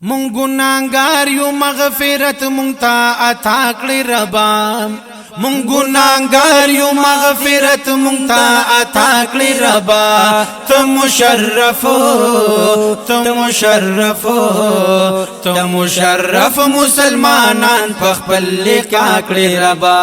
مونږ ګناهګار یو مغفرت مونږ ته عطا کړې ربا مونږ ګناهګار یو مغفرت مونږ ته عطا کړې ربا ته مشرف مسلمانان په خپل لیکا کړې ربا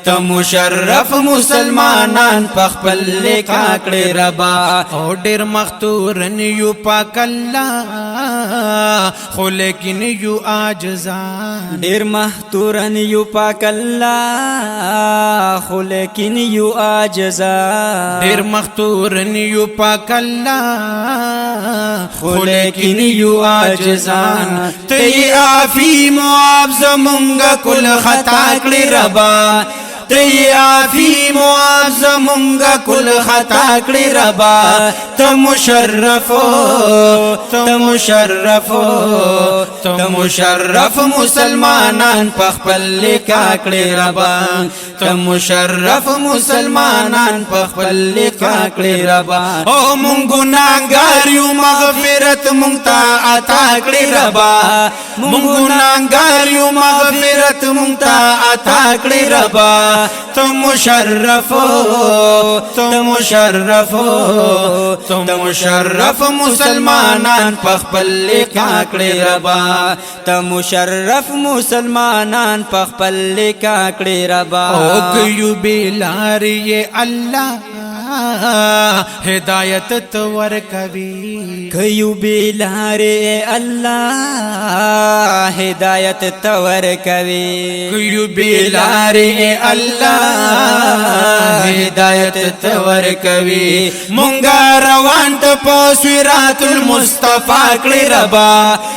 ته مشرف مسلمانان په خپل لیکا کړې ربا او ډېر مختورن یو پاک الله خو لیکن یو عاجزان ډېر مختورن یو پاک الله خو لیکن یو عاجزان ډېر مختورن یو پاک الله خو لیکن یو عاجزان تی عافی معاف زمونږ کل خطا کړې ربا تی عافی معاف زمونږ کل خطا کړې ربا ته مشرف مسلمانان په خپل لیکا کړې ربا ته مشرف مسلمانان په خپل لیکا کړې ربا او مونږ ګناهګار یو مغفرت مونږ ته عطا کړې ربا مونږ ګناهګار یو مغفرت مونږ ته عطا کړې ربا ته مشرف مسلمانان په خپل لیکا کړې ربا ته مشرف مسلمانان په خپل لیکا کړې ربا او کيو بلاري الله هدایت تو ورکوي کيو بلاري الله هدایت تو ورکوي کيو بلاري الله هدایت تو ورکوي مونږه روان ته په صراط المصطفى کړې ربا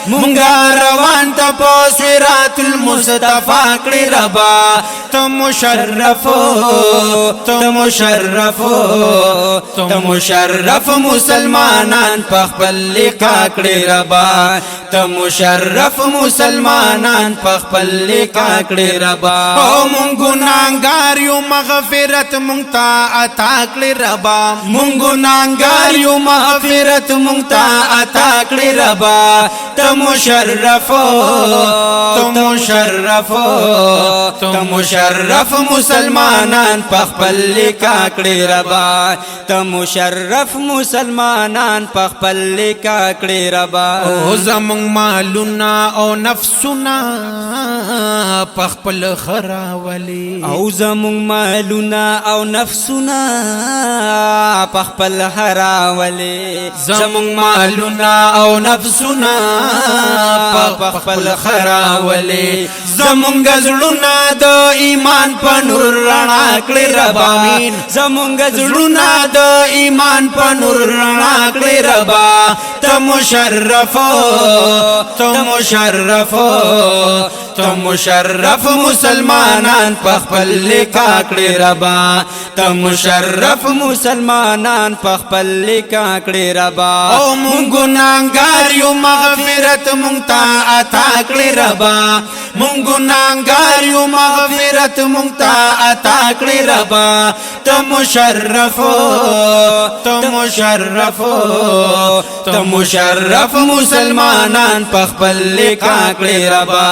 مونږه روان ته په صراط المصطفى کړې ربا ته مشرف مسلمانان په خپل لیکا کړې ربا ته مشرف مسلمانان په خپل لیکا کړې ربا او مونږ ګناهګار یو مغفرت مونږ ته عطا کړې ربا مونږ ګناهګار یو مغفرت مونږ ته عطا کړې ربا ته مشرف مسلمانان په خپل لیکا کړې ربا ته مشرف مسلمانان په خپل لیکا کړې ربا او زمون مالونه او نفسونه په خپل خراولي او زمون مالونه او نفسونه په خپل خراولي زمون مالونه او نفسونه په خپل خراولي زمون غزلونه د ایمان په نور رڼا کړې ربا زمون غزلونه د ایمان په نور رڼا کړې ربا ته مشرف مسلمانان په خپل لیکا کړې ربا ته مشرف مسلمانان په خپل لیکا کړې ربا او مونږ ګناهګار یو مغفرت مونږ ته عطا کړې ربا مونږ ګناهګار یو مغفرت مونږ ته عطا کړې ربا ته مشرف مسلمانان په خپل لیکا کړې ربا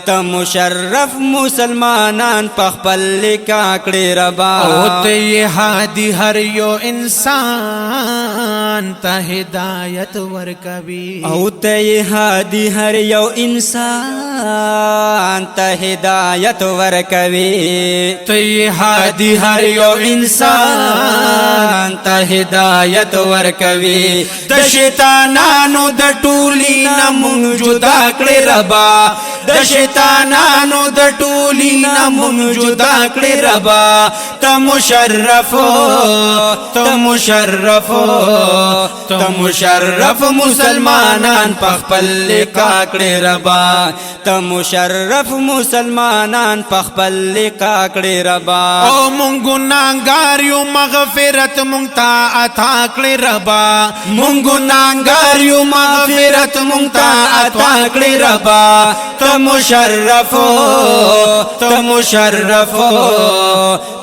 ته مشرف مسلمانان په خپل لیکا کړې ربا او ته هادي هر یو انسان ته هدایت ورکوي او ته هادي هر یو انسان ته هدایت ورکوي ته هادي هر یو انسان ته هدایت ورکوي د شیطانانو د ټولي نه مونږ جدا کړې ربا د شیطانانو د ټولي نه مونږ جدا کړې ربا ته مشرف مسلمانان په خپل لیکا کړې ربا ته مشرف مسلمانان په خپل لیکا کړې ربا او مونږ ګناهګار یو مغفرت مونږ ته عطا کړې ربا مونږ ګناهګار یو مغفرت مونږ ته عطا کړې ربا ته مشرفو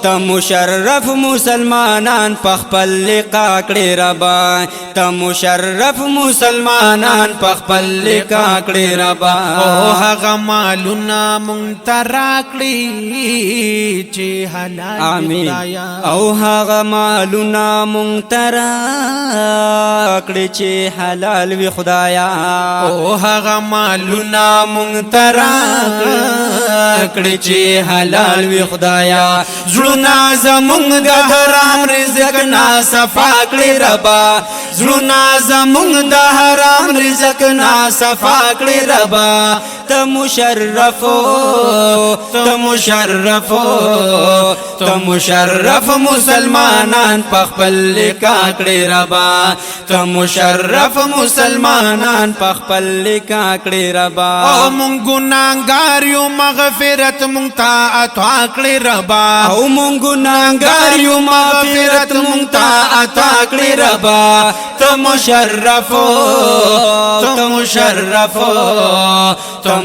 مشرف مسلمانان پخپل لقا کړي ربا مشرف مسلمانان پخپل لقا کړي ربا او هغه مالونه مونږ ته راکړي چې حلال آمین او هغه مالونه مونږ ته راکړي چې حلال وي خدایا او هغه مالونه مونږ ته راکړي چې حلال وي خدایا زړونه زمونږ د حرام رزق نه صفا کړي ربا زړونه زمونږ د حرام رزق نه صفا کړي ربا مشرف مسلمانان پخپل لقا کړي ربا مشرف مسلمانان پخپل لقا کړي ربا او مونږ ګناهګار یو مغفرت مونږ ته عطا کړي ربا او مونږ ګناهګار یو مغفرت مونږ ته عطا کړي ربا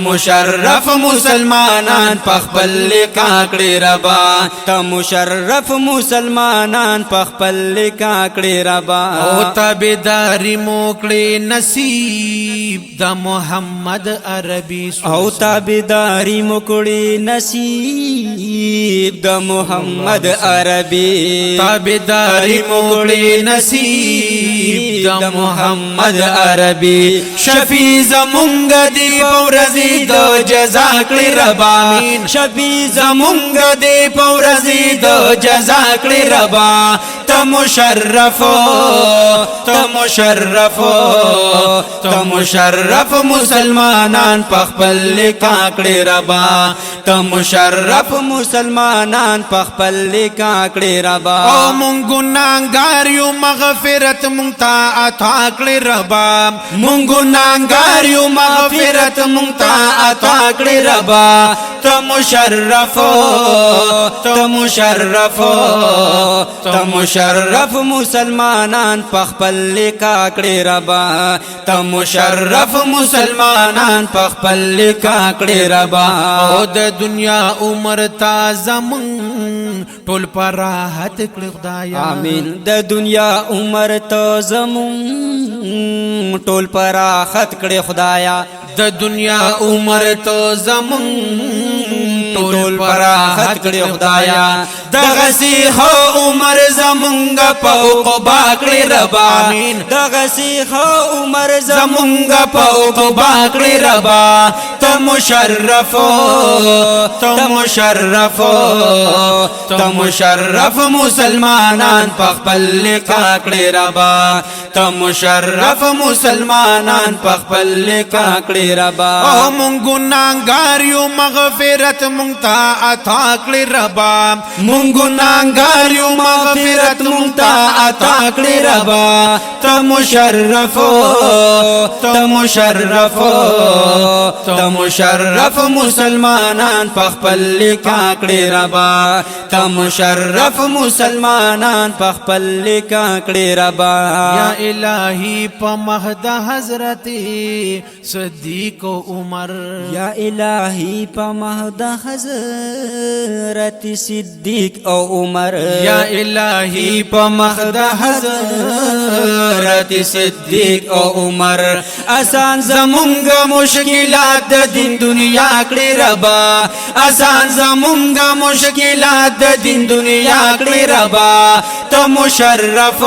مشرف مسلمانان پخپل لقا کړي ربا مشرف مسلمانان پخپل لقا کړي ربا او تابعداري موکړي نصیب د محمد عربي او تابعداري موکړي نصیب د محمد عربي تابعداري موکړي نصیب د محمد عربي شفیع زمونږ دی پورزي د جزا کړي ربا شفیع زمونږ دی پورزي د جزا کړي ربا مشرف مسلمانان پخپل لقا کړي ربا مشرف مسلمانان پخپل لقا کړي ربا او مونږ ګناهګار یو مغفرت مونږ ته عطا کړي ربا مونږ ګناهګار یو مغفرت مونږ ته عطا کړي ربا مشرف مسلمانان پخپل لقا کړي ربا مشرف مسلمانان پخپل لقا کړي ربا او د دنیا عمر تا زمون ټول پر راحت کړي خدایا آمین د دنیا عمر ته زمون ټول پر راحت کړي خدایا د دنیا عمر ته زمون ټول پر راحت کړي خدایا دغه سی هو عمر زمونږ په عقبا کړي ربا امین دغه سی هو عمر زمونږ په عقبا کړي ربا مشرف مسلمانان پخپل لقا کړي ربا مشرف مسلمانان پخپل لقا کړي ربا او مونږ ګناهګار یو مغفرت مونږ ته عطا کړي ربا مونږ ګناهګار یو مغفرت مونږ ته عطا کړي ربا مشرف مسلمانان پخپل لقا کړي ربا مشرف مسلمانان پخپل لقا کړي ربا یا الہی په مهد حضرت صدیق عمر یا الہی په مهد حضرت صدیق او عمر یا الہی په مهد حضرت صدیق او عمر آسان زمونږ مشکلات د دین دنیا کړي ربا آسان زمونږ مشکلات د دین دنیا کړي ربا مشرف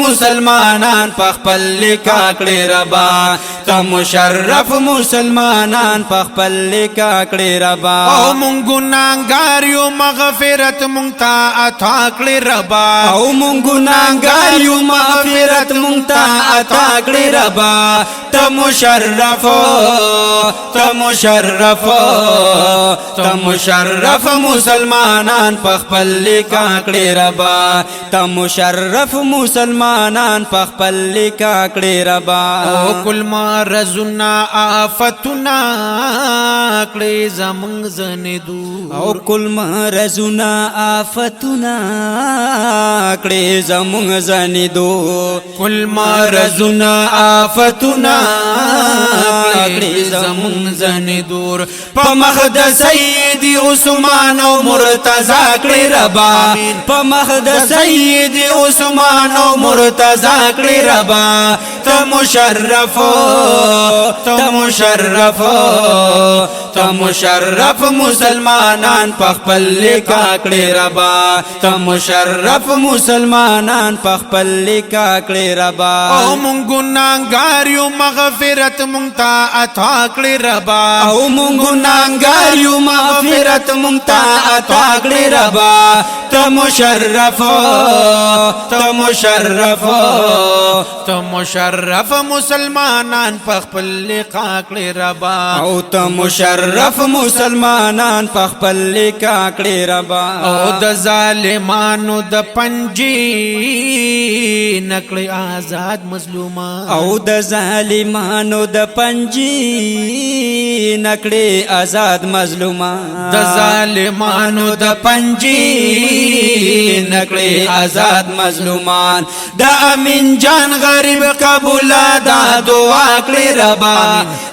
مسلمانان پخپل لقا کړي ربا مشرف مسلمانان پخپل لقا کړي ربا او مونږ ګناهګار یو مغفرت مونږ ته عطا کړي ربا او مونږ ګناهګار یو مغفرت مونږ ته عطا کړي ربا مشرف مسلمانان پخپل لقا کړي ربا مشرف مسلمانان پخپل لقا کړي ربا او کل مرزنا آفتنا کړي زمونږ زنه دو او کل مرزنا آفتنا کړي زمونږ زنه دو کل مرزنا آفتنا کړي زمون زنی دور په مخ د سید عثمان او مرتضی کړي ربا په مخ د سید عثمان او مرتضی کړي ربا ته مشرف ته مشرف مسلمانان په خپل لیکا کړي ربا ته مشرف مسلمانان په خپل لیکا کړي ربا او مونږ ګناګار یو مغفرت مونږ ته عطا کړي ربا او مونږ ګناګار یو مغفرت مونږ ته عطا کړي ربا ته مشرف مسلمانان په خپل لیکا کړي ربا او ته مشرف مسلمانان په خپل لیکا کړي ربا او د ظالمانو د پنجي نکړي آزاد مظلومان او د ظالمانو د پنجي نکړي آزاد مظلومان د ظالمانو د پنجي نکړي آزاد مظلومان د امین جان غریب قبول دا دعا کړي ربا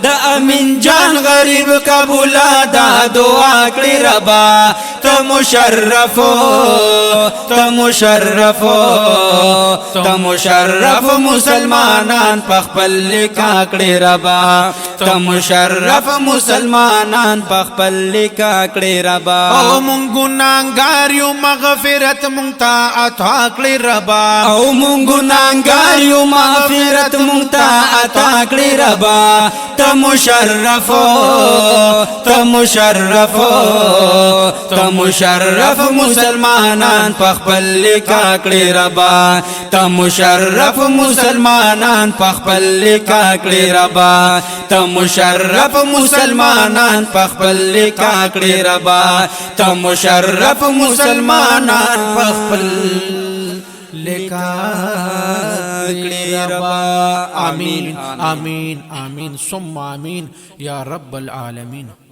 د امین جان غریب قبول دا دعا کړي ربا ته مشرف مسلمانان په خپل لیکا کړي ربا ته مشرف مسلمانان په خپل لیکا کړي ربا او مونږ ګناګار یو مغفرت مونږ ته عطا کړي ربا او مونږ ګناګار یو مغفرت مونږ ته عطا کړي ربا ته مشرف مسلمانان په خپل لیکا کړي ربا ته مشرف مسلمانان په خپل لیکا کړي ربا ته مشرف مسلمانان په خپل لیکا کړي ربا ته مشرف مسلمانان په خپل لیکا کړي ربا آمین آمین آمین ثم آمین یا رب العالمین.